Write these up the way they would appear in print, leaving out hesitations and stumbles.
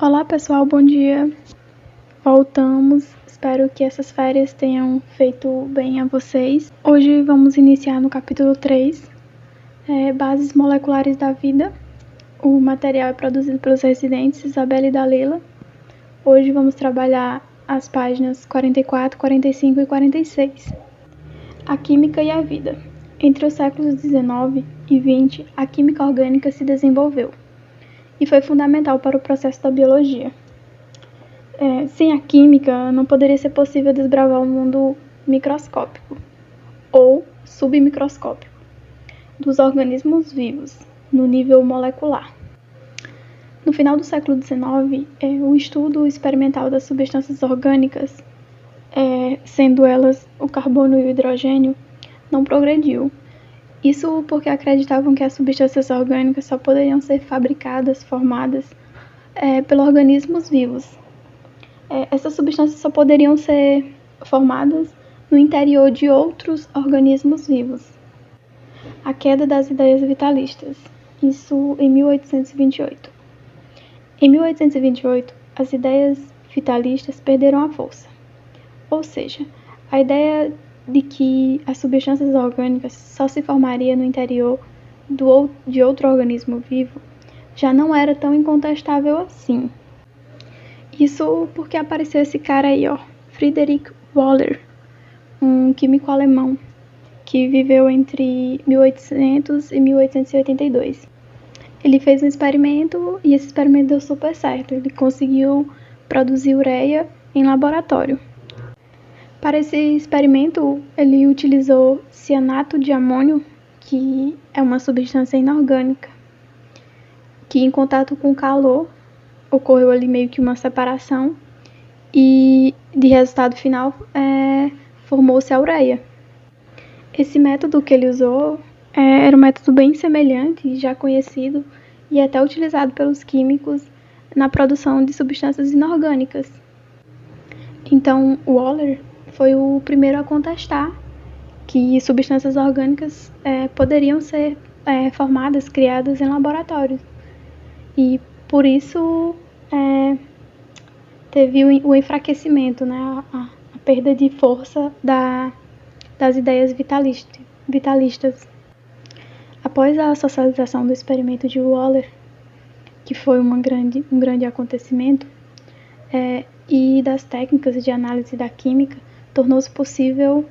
Olá pessoal, bom dia. Voltamos. Espero que essas férias tenham feito bem a vocês. Hoje vamos iniciar no capítulo 3, Bases Moleculares da Vida. O material é produzido pelos residentes Isabela e Dalila. Hoje vamos trabalhar as páginas 44, 45 e 46. A química e a vida. Entre os séculos 19 e 20, a química orgânica se desenvolveu e foi fundamental para o processo da biologia. Sem a química, não poderia ser possível desbravar o mundo microscópico ou submicroscópico dos organismos vivos, no nível molecular. No final do século XIX, o estudo experimental das substâncias orgânicas, sendo elas o carbono e o hidrogênio, não progrediu. Isso porque acreditavam que as substâncias orgânicas só poderiam ser fabricadas, formadas, pelos organismos vivos. Essas substâncias só poderiam ser formadas no interior de outros organismos vivos. A queda das ideias vitalistas, isso em 1828. Em 1828, as ideias vitalistas perderam a força. Ou seja, a ideia de que as substâncias orgânicas só se formariam no interior de outro organismo vivo já não era tão incontestável assim. Isso porque apareceu esse cara aí, Friedrich Wöhler, um químico alemão que viveu entre 1800 e 1882. Ele fez um experimento e esse experimento deu super certo. Ele conseguiu produzir ureia em laboratório. Para esse experimento, ele utilizou cianato de amônio, que é uma substância inorgânica, que em contato com calor ocorreu ali meio que uma separação e de resultado final formou-se a ureia. Esse método que ele usou era um método bem semelhante, já conhecido e até utilizado pelos químicos na produção de substâncias inorgânicas. Então, Wöhler foi o primeiro a contestar que substâncias orgânicas poderiam ser formadas, criadas em laboratórios. E por isso teve o enfraquecimento, né, a perda de força das ideias vitalistas. Após a socialização do experimento de Wöhler, que foi um grande acontecimento, e das técnicas de análise da química, tornou-se possível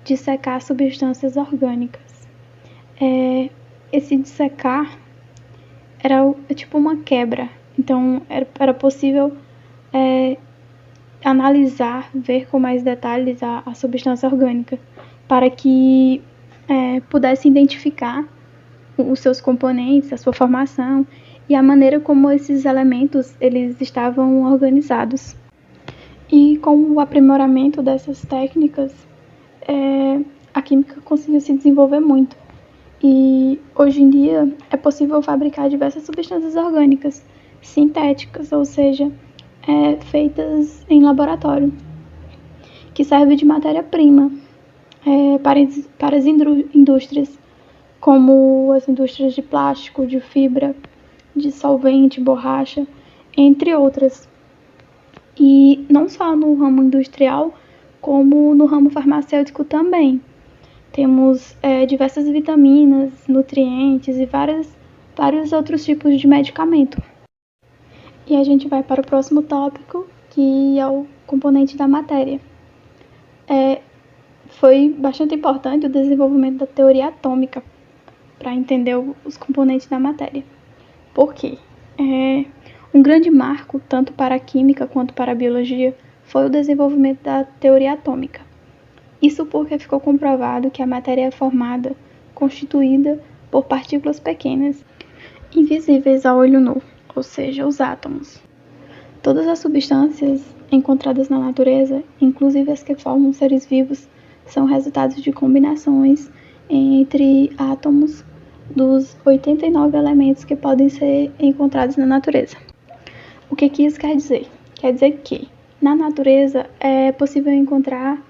dissecar substâncias orgânicas. Esse dissecar era tipo uma quebra, então era possível analisar, ver com mais detalhes a substância orgânica, para que pudesse identificar os seus componentes, a sua formação e a maneira como esses elementos eles estavam organizados. E com o aprimoramento dessas técnicas, a química conseguiu se desenvolver muito. E hoje em dia é possível fabricar diversas substâncias orgânicas sintéticas, ou seja, feitas em laboratório, que servem de matéria-prima para as indústrias, como as indústrias de plástico, de fibra, de solvente, borracha, entre outras. E não só no ramo industrial, como no ramo farmacêutico também. Temos diversas vitaminas, nutrientes e vários outros tipos de medicamento. E a gente vai para o próximo tópico, que é o componente da matéria. Foi bastante importante o desenvolvimento da teoria atômica para entender os componentes da matéria. Por quê? Um grande marco, tanto para a química quanto para a biologia, foi o desenvolvimento da teoria atômica. Isso porque ficou comprovado que a matéria é formada, constituída por partículas pequenas, invisíveis a olho nu, ou seja, os átomos. Todas as substâncias encontradas na natureza, inclusive as que formam seres vivos, são resultados de combinações entre átomos dos 89 elementos que podem ser encontrados na natureza. O que isso quer dizer? Quer dizer que na natureza é possível encontrar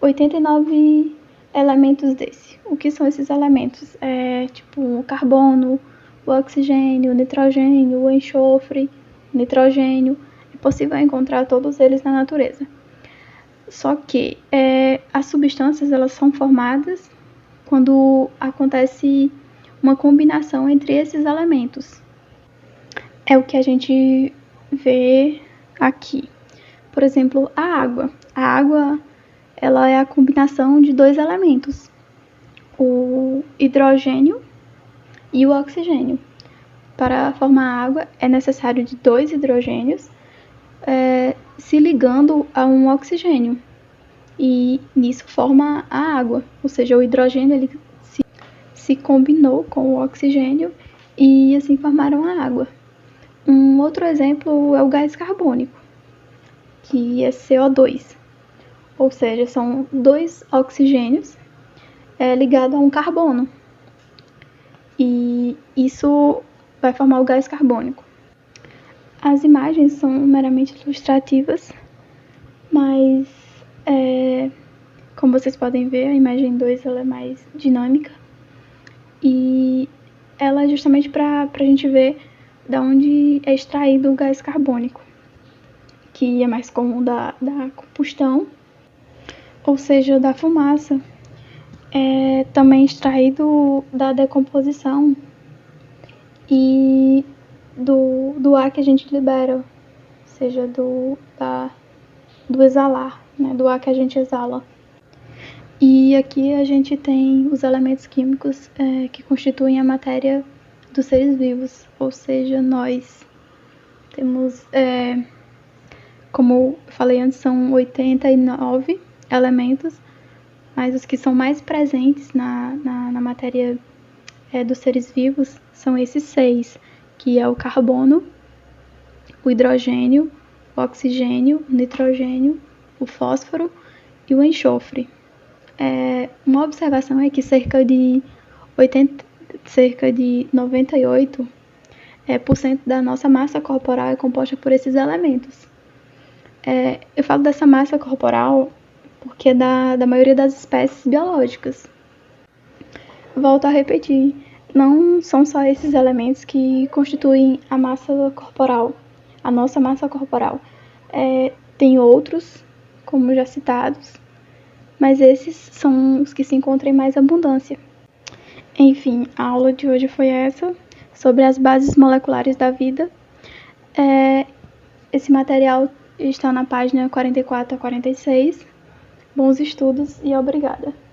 89 elementos desse. O que são esses elementos? Tipo o carbono, o oxigênio, o nitrogênio, o enxofre, nitrogênio. É possível encontrar todos eles na natureza. Só que as substâncias elas são formadas quando acontece uma combinação entre esses elementos. É o que a gente vê aqui. Por exemplo, a água. A água ela é a combinação de dois elementos, o hidrogênio e o oxigênio. Para formar água é necessário de dois hidrogênios se ligando a um oxigênio. E nisso forma a água, ou seja, o hidrogênio ele se combinou com o oxigênio e assim formaram a água. Um outro exemplo é o gás carbônico, que é CO2, ou seja, são dois oxigênios ligados a um carbono. E isso vai formar o gás carbônico. As imagens são meramente ilustrativas, mas como vocês podem ver, a imagem 2 ela é mais dinâmica e ela é justamente para a gente ver de onde é extraído o gás carbônico, que é mais comum da combustão, ou seja, da fumaça. É também extraído da decomposição e do ar que a gente libera, ou seja, do exalar, né, do ar que a gente exala. E aqui a gente tem os elementos químicos que constituem a matéria dos seres vivos, ou seja, nós. Temos, como eu falei antes, são 89 elementos, mas os que são mais presentes na matéria dos seres vivos são esses 6, que é o carbono, o hidrogênio, o oxigênio, o nitrogênio, o fósforo e o enxofre. Uma observação é que cerca de 98% da nossa massa corporal é composta por esses elementos. Eu falo dessa massa corporal porque é da maioria das espécies biológicas. Volto a repetir, não são só esses elementos que constituem a massa corporal, a nossa massa corporal. Tem outros, como já citados, mas esses são os que se encontram em mais abundância. Enfim, a aula de hoje foi essa, sobre as bases moleculares da vida. Esse material está na página 44 a 46. Bons estudos e obrigada!